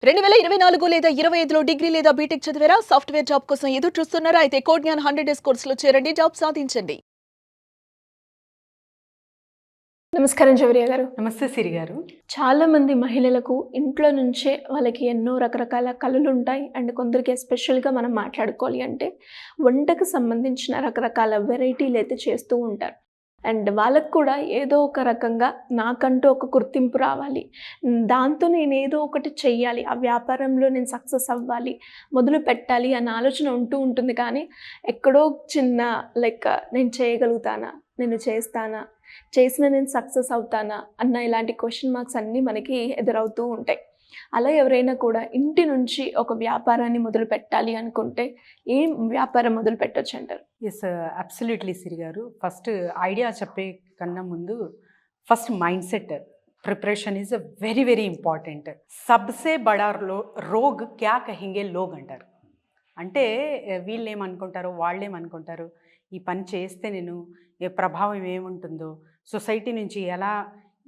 2024 లేదా 25లో డిగ్రీ లేదా బీటెక్ చదివారా? సాఫ్ట్‌వేర్ జాబ్ కోసం ఎదురు చూస్తున్నారా? అయితే కోడ్ జ్ఞాన్ 100 డేస్ కోర్సులో చేరండి. జాబ్ సాధించండి. నమస్కారం జవరియా గారు. నమస్తే సిరి గారు. చాలామంది మహిళలకు ఇంట్లో నుంచే వాళ్ళకి ఎన్నో రకరకాల కలలుంటాయి. అండ్ కొందరికి ఎస్పెషల్‌గా మనం మాట్లాడుకోవాలి అంటే వంటకు సంబంధించిన రకరకాల వెరైటీలైతే చేస్తూ ఉంటారు. అండ్ వాళ్ళకి కూడా ఏదో ఒక రకంగా నాకంటూ ఒక గుర్తింపు రావాలి. దాంతో నేనేదో ఒకటి చెయ్యాలి. ఆ వ్యాపారంలో నేను సక్సెస్ అవ్వాలి, మొదలుపెట్టాలి అన్న ఆలోచన ఉంటూ ఉంటుంది. కానీ ఎక్కడో చిన్న నేను చేయగలుగుతానా? నేను చేస్తానా? చేసిన నేను సక్సెస్ అవుతానా అన్న ఇలాంటి క్వశ్చన్ మార్క్స్ అన్నీ మనకి ఎదురవుతూ ఉంటాయి. అలా ఎవరైనా కూడా ఇంటి నుంచి ఒక వ్యాపారాన్ని మొదలు పెట్టాలి అనుకుంటే ఏం వ్యాపారం మొదలు పెట్టొచ్చు అంటారు? ఎస్, అబ్సల్యూట్లీ సిరి గారు. ఫస్ట్ ఐడియా చెప్పే కన్నా ముందు first mindset preparation is very very important. సబ్సే బడా రోగ్ క్యా కహింగే లోగ్ అంటారు. అంటే వీళ్ళు ఏమనుకుంటారు, వాళ్ళు ఏమనుకుంటారు, ఈ పని చేస్తే నేను ప్రభావం ఏముంటుందో, సొసైటీ నుంచి ఎలా,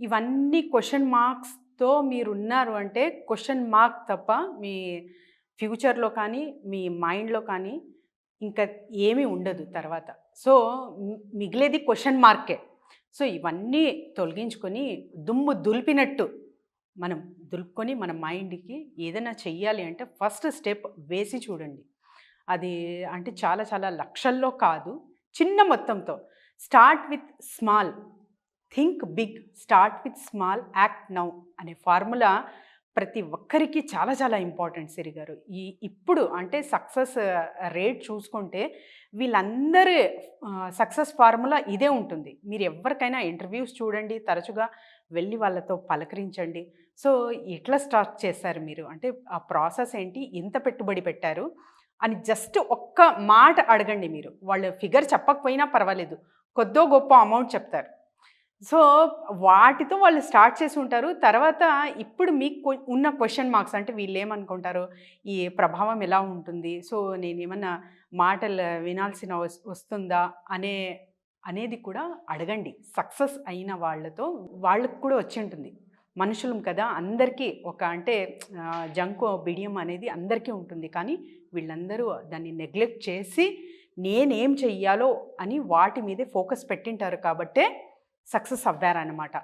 ఇవన్నీ క్వశ్చన్ మార్క్స్తో మీరు ఉన్నారు అంటే క్వశ్చన్ మార్క్ తప్ప మీ ఫ్యూచర్లో కానీ మీ మైండ్లో కానీ ఇంకా ఏమీ ఉండదు తర్వాత. సో మిగిలేది క్వశ్చన్ మార్కే. సో ఇవన్నీ తొలగించుకొని దుమ్ము దులిపినట్టు మనం దులుపుకొని మన మైండ్కి ఏదైనా చెయ్యాలి అంటే ఫస్ట్ స్టెప్ వేసి చూడండి. అది అంటే చాలా చాలా లక్షల్లో కాదు, చిన్న మొత్తంతో start with small, think big, start with small, act now అనే ఫార్ములా ప్రతి ఒక్కరికి చాలా చాలా ఇంపార్టెంట్ సిరి గారు. ఇప్పుడు అంటే సక్సెస్ రేట్ చూసుకుంటే వీళ్ళందరి సక్సెస్ ఫార్ములా ఇదే ఉంటుంది. మీరు ఎవరికైనా ఇంటర్వ్యూస్ చూడండి, తరచుగా వెళ్ళి వాళ్ళతో పలకరించండి. సో ఎట్లా స్టార్ట్ చేశారు మీరు, అంటే ఆ ప్రాసెస్ ఏంటి, ఎంత పెట్టుబడి పెట్టారు అని జస్ట్ ఒక్క మాట అడగండి. మీరు వాళ్ళు ఫిగర్ చెప్పకపోయినా పర్వాలేదు, కొద్దో గొప్ప అమౌంట్ చెప్తారు. సో వాటితో వాళ్ళు స్టార్ట్ చేసి ఉంటారు. తర్వాత ఇప్పుడు మీకు ఉన్న క్వశ్చన్ మార్క్స్ అంటే వీళ్ళు ఏమనుకుంటారు, ఈ ప్రభావం ఎలా ఉంటుంది, సో నేనేమన్నా మాటలు వినాల్సిన వస్తుందా అనేది కూడా అడగండి. సక్సెస్ అయిన వాళ్ళతో వాళ్ళకు కూడా వచ్చి ఉంటుంది. మనుషులం కదా, అందరికీ ఒక అంటే జంకు బిడియం అనేది అందరికీ ఉంటుంది. కానీ వీళ్ళందరూ దాన్ని నెగ్లెక్ట్ చేసి నేనేం చెయ్యాలో అని వాటి మీదే ఫోకస్ పెట్టింటారు కాబట్టే సక్సెస్ అవ్వారన్నమాట.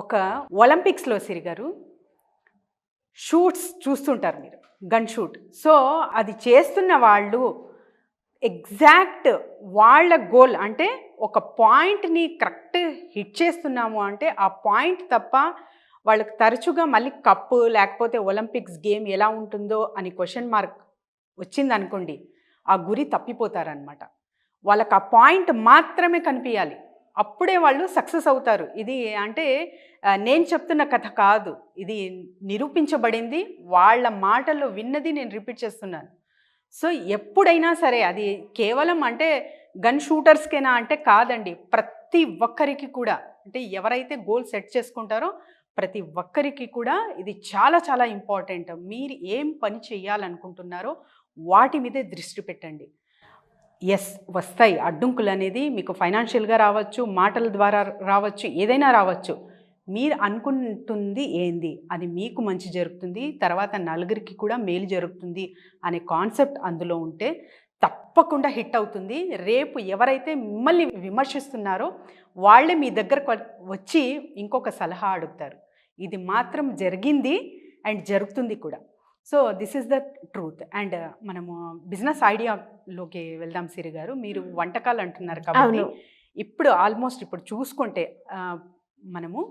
ఒక ఒలింపిక్స్లో సిరి గారు షూట్స్ చూస్తుంటారు మీరు, గన్ షూట్. సో అది చేస్తున్న వాళ్ళు ఎగ్జాక్ట్ వాళ్ళ గోల్ అంటే ఒక పాయింట్ని కరెక్ట్ హిట్ చేస్తున్నాము అంటే ఆ పాయింట్ తప్ప వాళ్ళకి తరచుగా మళ్ళీ కప్పు లేకపోతే ఒలింపిక్స్ గేమ్ ఎలా ఉంటుందో అని క్వశ్చన్ మార్క్ వచ్చిందనుకోండి, ఆ గురి తప్పిపోతారనమాట. వాళ్ళకి ఆ పాయింట్ మాత్రమే కనిపించాలి, అప్పుడే వాళ్ళు సక్సెస్ అవుతారు. ఇది అంటే నేను చెప్తున్న కథ కాదు, ఇది నిరూపించబడింది, వాళ్ళ మాటల్లో విన్నది నేను రిపీట్ చేస్తున్నాను. సో ఎప్పుడైనా సరే అది కేవలం అంటే గన్ షూటర్స్కేనా అంటే కాదండి, ప్రతి ఒక్కరికి కూడా, అంటే ఎవరైతే గోల్ సెట్ చేసుకుంటారో ప్రతి ఒక్కరికి కూడా ఇది చాలా చాలా ఇంపార్టెంట్. మీరు ఏం పని చేయాలనుకుంటున్నారో వాటి మీదే దృష్టి పెట్టండి. ఎస్, వస్తాయి అడ్డంకులు అనేది, మీకు ఫైనాన్షియల్గా రావచ్చు, మాటల ద్వారా రావచ్చు, ఏదైనా రావచ్చు. మీరు అనుకుంటుంది ఏంది అది మీకు మంచి జరుగుతుంది, తర్వాత నలుగురికి కూడా మేలు జరుగుతుంది అనే కాన్సెప్ట్ అందులో ఉంటే తప్పకుండా హిట్ అవుతుంది. రేపు ఎవరైతే మిమ్మల్ని విమర్శిస్తున్నారో వాళ్ళే మీ దగ్గరకు వచ్చి ఇంకొక సలహా అడుగుతారు. ఇది మాత్రం జరిగింది అండ్ జరుగుతుంది కూడా. So this is the truth. And మనము బిజినెస్ ఐడియాలోకి వెళ్దాం సిరి గారు. మీరు వంటకాలు అంటున్నారు కాబట్టి ఇప్పుడు ఆల్మోస్ట్ ఇప్పుడు చూసుకుంటే మనము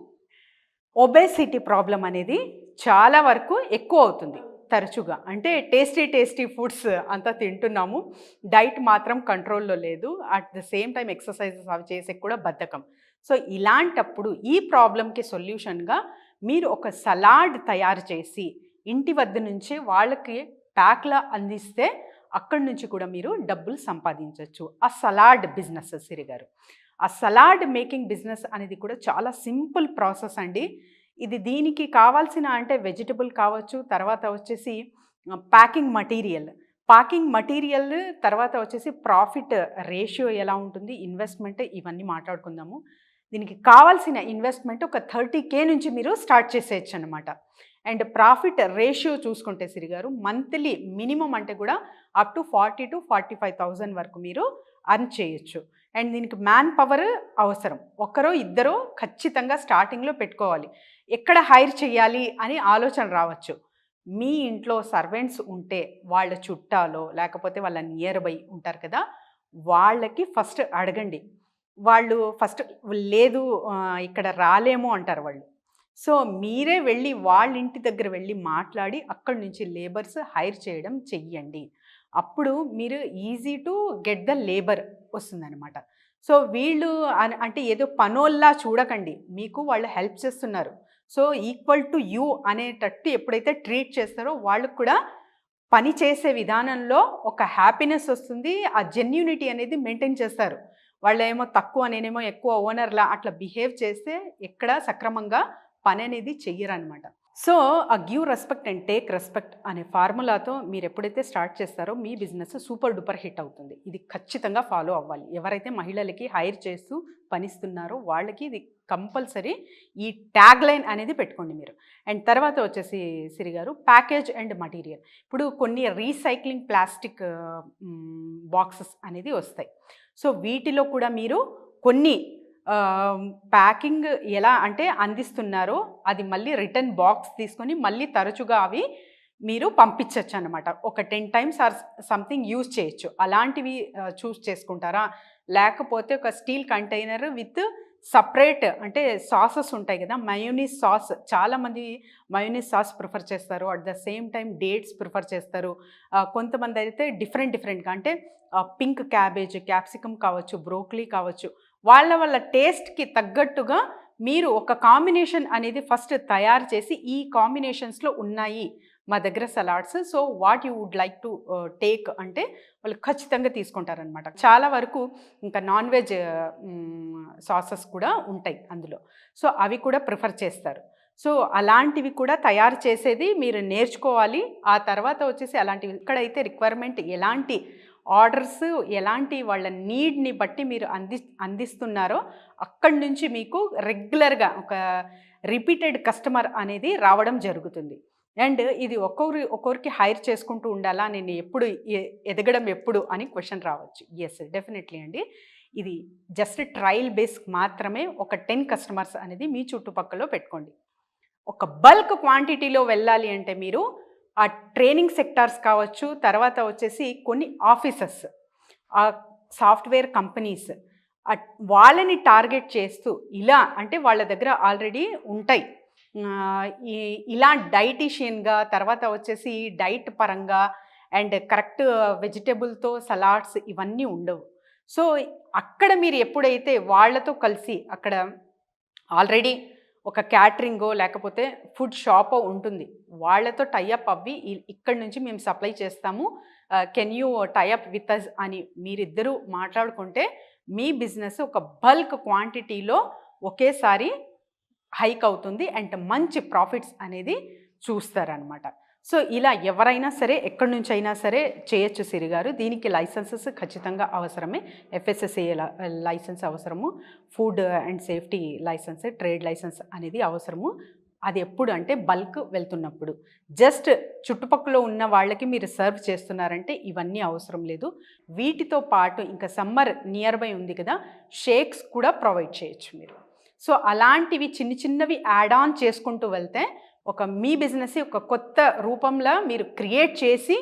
ఒబేసిటీ ప్రాబ్లం అనేది చాలా వరకు ఎక్కువ అవుతుంది తరచుగా. అంటే టేస్టీ ఫుడ్స్ అంతా తింటున్నాము, డైట్ మాత్రం కంట్రోల్లో లేదు, at the same time exercises అవి చేసే కూడా బద్ధకం. సో ఇలాంటప్పుడు ఈ ప్రాబ్లంకి సొల్యూషన్గా మీరు ఒక సలాడ్ తయారు చేసి ఇంటి వద్ద నుంచే వాళ్ళకి ప్యాక్లా అందిస్తే అక్కడి నుంచి కూడా మీరు డబ్బులు సంపాదించవచ్చు. ఆ సలాడ్ బిజినెస్ సిరి గారు, ఆ సలాడ్ మేకింగ్ బిజినెస్ అనేది కూడా చాలా సింపుల్ ప్రాసెస్ అండి. ఇది దీనికి కావాల్సిన అంటే వెజిటబుల్ కావచ్చు, తర్వాత వచ్చేసి ప్యాకింగ్ మటీరియల్, తర్వాత వచ్చేసి ప్రాఫిట్ రేషియో ఎలా ఉంటుంది, ఇన్వెస్ట్మెంట్, ఇవన్నీ మాట్లాడుకుందాము. దీనికి కావాల్సిన ఇన్వెస్ట్మెంట్ ఒక 30K నుంచి మీరు స్టార్ట్ చేసేయచ్చు అనమాట. అండ్ ప్రాఫిట్ రేషియో చూసుకుంటే సిరి గారు మంత్లీ మినిమం అంటే కూడా అప్ టు 40,000 to 45,000 వరకు మీరు అర్న్ చేయొచ్చు. అండ్ దీనికి మ్యాన్ పవర్ అవసరం. ఒకరో ఇద్దరో ఖచ్చితంగా స్టార్టింగ్లో పెట్టుకోవాలి. ఎక్కడ హైర్ చేయాలి అని ఆలోచన రావచ్చు. మీ ఇంట్లో సర్వెంట్స్ ఉంటే వాళ్ళ చుట్టాలో లేకపోతే వాళ్ళ నియర్ బై ఉంటారు కదా, వాళ్ళకి ఫస్ట్ అడగండి. వాళ్ళు ఫస్ట్ లేదు ఇక్కడ రాలేము అంటారు వాళ్ళు. సో మీరే వెళ్ళి వాళ్ళ ఇంటి దగ్గర వెళ్ళి మాట్లాడి అక్కడి నుంచి లేబర్స్ హైర్ చేయడం చెయ్యండి. అప్పుడు మీరు easy to get the labour వస్తుందన్నమాట. సో వీళ్ళు అంటే ఏదో పనోల్లా చూడకండి, మీకు వాళ్ళు హెల్ప్ చేస్తున్నారు. సో ఈక్వల్ టు యూ అనేటట్టు ఎప్పుడైతే ట్రీట్ చేస్తారో వాళ్ళకు కూడా పని చేసే విధానంలో ఒక హ్యాపీనెస్ వస్తుంది. ఆ జెన్యూనిటీ అనేది మెయింటైన్ చేస్తారు. వాళ్ళేమో తక్కువ నేనేమో ఎక్కువ ఓనర్లా అట్లా బిహేవ్ చేస్తే ఎక్కడ సక్రమంగా పని అనేది చెయ్యరనమాట. సో ఆ give respect and take respect అనే ఫార్ములాతో మీరు ఎప్పుడైతే స్టార్ట్ చేస్తారో మీ బిజినెస్ సూపర్ డూపర్ హిట్ అవుతుంది. ఇది ఖచ్చితంగా ఫాలో అవ్వాలి. ఎవరైతే మహిళలకి హైర్ చేస్తూ పనిస్తున్నారో వాళ్ళకి ఇది కంపల్సరీ ఈ ట్యాగ్ లైన్ అనేది పెట్టుకోండి మీరు. అండ్ తర్వాత వచ్చేసి సిరి గారు ప్యాకేజ్ అండ్ మటీరియల్. ఇప్పుడు కొన్ని రీసైక్లింగ్ ప్లాస్టిక్ బాక్సెస్ అనేది వస్తాయి. సో వీటిలో కూడా మీరు కొన్ని ప్యాకింగ్ ఎలా అంటే అందిస్తున్నారో అది మళ్ళీ రిటర్న్ బాక్స్ తీసుకొని మళ్ళీ తరచుగా అవి మీరు పంపించవచ్చు అనమాట. ఒక 10 times ఆర్ సంథింగ్ యూజ్ చేయొచ్చు. అలాంటివి చూస్ చేసుకుంటారా? లేకపోతే ఒక స్టీల్ కంటైనర్ విత్ సపరేట్ అంటే సాసెస్ ఉంటాయి కదా, మయోనీస్ సాస్, చాలామంది మయోనీస్ సాస్ ప్రిఫర్ చేస్తారు. At the same time dates prefer చేస్తారు. కొంతమంది అయితే డిఫరెంట్గా అంటే పింక్ క్యాబేజ్, క్యాప్సికమ్ కావచ్చు, బ్రోకలీ కావచ్చు, వాళ్ళ టేస్ట్కి తగ్గట్టుగా మీరు ఒక కాంబినేషన్ అనేది ఫస్ట్ తయారు చేసి ఈ కాంబినేషన్స్లో ఉన్నాయి మా దగ్గర salads, so what you would like to take అంటే వాళ్ళు ఖచ్చితంగా తీసుకుంటారనమాట. చాలా వరకు ఇంకా నాన్ వెజ్ సాసెస్ కూడా ఉంటాయి అందులో, సో అవి కూడా ప్రిఫర్ చేస్తారు. సో అలాంటివి కూడా తయారు చేసేది మీరు నేర్చుకోవాలి. ఆ తర్వాత వచ్చేసి అలాంటివి ఇక్కడైతే రిక్వైర్మెంట్ ఎలాంటి ఆర్డర్స్ ఎలాంటి వాళ్ళ నీడ్ని బట్టి మీరు అందిస్తున్నారో అక్కడి నుంచి మీకు రెగ్యులర్గా ఒక రిపీటెడ్ కస్టమర్ అనేది రావడం జరుగుతుంది. అండ్ ఇది ఒక్కొక్కరికి హైర్ చేసుకుంటూ ఉండాలా, నేను ఎప్పుడు ఎదగడం ఎప్పుడు అని క్వశ్చన్ రావచ్చు. ఎస్, డెఫినెట్లీ అండి. ఇది జస్ట్ ట్రయల్ బేస్ మాత్రమే. ఒక 10 customers అనేది మీ చుట్టుపక్కల పెట్టుకోండి. ఒక బల్క్ క్వాంటిటీలో వెళ్ళాలి అంటే మీరు ఆ ట్రైనింగ్ సెక్టార్స్ కావచ్చు, తర్వాత వచ్చేసి కొన్ని ఆఫీసెస్, ఆ సాఫ్ట్వేర్ కంపెనీస్, వాళ్ళని టార్గెట్ చేస్తూ ఇలా అంటే వాళ్ళ దగ్గర ఆల్రెడీ ఉంటాయి. ఇలా డైటీషియన్గా, తర్వాత వచ్చేసి డైట్ పరంగా అండ్ కరెక్ట్ వెజిటబుల్తో సలాడ్స్ ఇవన్నీ ఉండవు. సో అక్కడ మీరు ఎప్పుడైతే వాళ్ళతో కలిసి అక్కడ ఆల్రెడీ ఒక క్యాటరింగో లేకపోతే ఫుడ్ షాపో ఉంటుంది, వాళ్ళతో టైఅప్ అవ్వి ఇక్కడి నుంచి మేము సప్లై చేస్తాము, can you tie up with us అని మీరిద్దరూ మాట్లాడుకుంటే మీ బిజినెస్ ఒక బల్క్ క్వాంటిటీలో ఒకేసారి హైక్ అవుతుంది అండ్ మంచి ప్రాఫిట్స్ అనేది చూస్తారనమాట. సో ఇలా ఎవరైనా సరే ఎక్కడి నుంచి అయినా సరే చేయొచ్చు సిరి గారు. దీనికి లైసెన్సెస్ ఖచ్చితంగా అవసరమే. FSSAI లైసెన్స్ అవసరము, food and safety licence, trade licence అనేది అవసరము. అది ఎప్పుడు అంటే బల్క్ వెళ్తున్నప్పుడు. జస్ట్ చుట్టుపక్కల ఉన్న వాళ్ళకి మీరు సర్వ్ చేస్తున్నారంటే ఇవన్నీ అవసరం లేదు. వీటితో పాటు ఇంకా సమ్మర్ నియర్ బై ఉంది కదా, షేక్స్ కూడా ప్రొవైడ్ చేయొచ్చు మీరు. సో అలాంటివి చిన్నవి యాడ్ ఆన్ చేసుకుంటూ వెళ్తే ఒక మీ బిజినెస్ ఒక కొత్త రూపంలో మీరు క్రియేట్ చేసి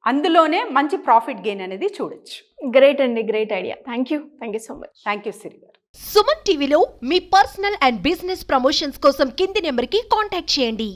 అందులోనే మంచి ప్రాఫిట్ గెయిన్ అనేది చూడొచ్చు. గ్రేట్ అండి, great idea. Thank you so much. Thank you Siri garu. Suman టీవీలో మీ పర్సనల్ అండ్ బిజినెస్ ప్రమోషన్స్ కోసం కింది నెంబర్కి కాంటాక్ట్ చేయండి.